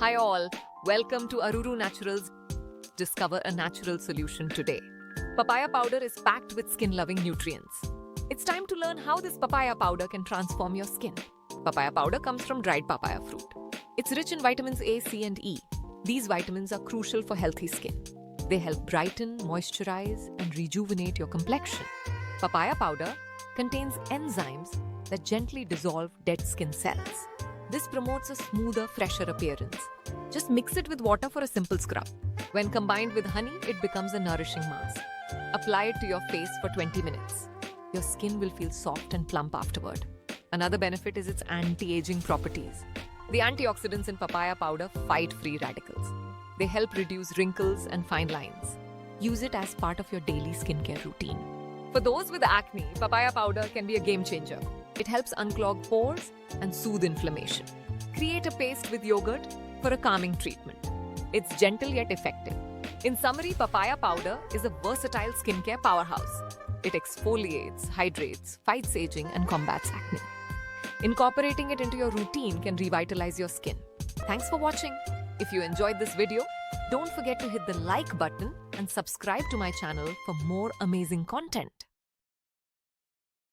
Hi all, welcome to Aruru Naturals. Discover a natural solution today. Papaya powder is packed with skin-loving nutrients. It's time to learn how this papaya powder can transform your skin. Papaya powder comes from dried papaya fruit. It's rich in vitamins A, C, and E. These vitamins are crucial for healthy skin. They help brighten, moisturize, and rejuvenate your complexion. Papaya powder contains enzymes that gently dissolve dead skin cells. This promotes a smoother, fresher appearance. Just mix it with water for a simple scrub. When combined with honey, it becomes a nourishing mask. Apply it to your face for 20 minutes. Your skin will feel soft and plump afterward. Another benefit is its anti-aging properties. The antioxidants in papaya powder fight free radicals. They help reduce wrinkles and fine lines. Use it as part of your daily skincare routine. For those with acne, papaya powder can be a game changer. It helps unclog pores and soothe inflammation. Create a paste with yogurt for a calming treatment. It's gentle yet effective. In summary, papaya powder is a versatile skincare powerhouse. It exfoliates, hydrates, fights aging, and combats acne. Incorporating it into your routine can revitalize your skin. Thanks for watching. If you enjoyed this video, don't forget to hit the like button and subscribe to my channel for more amazing content.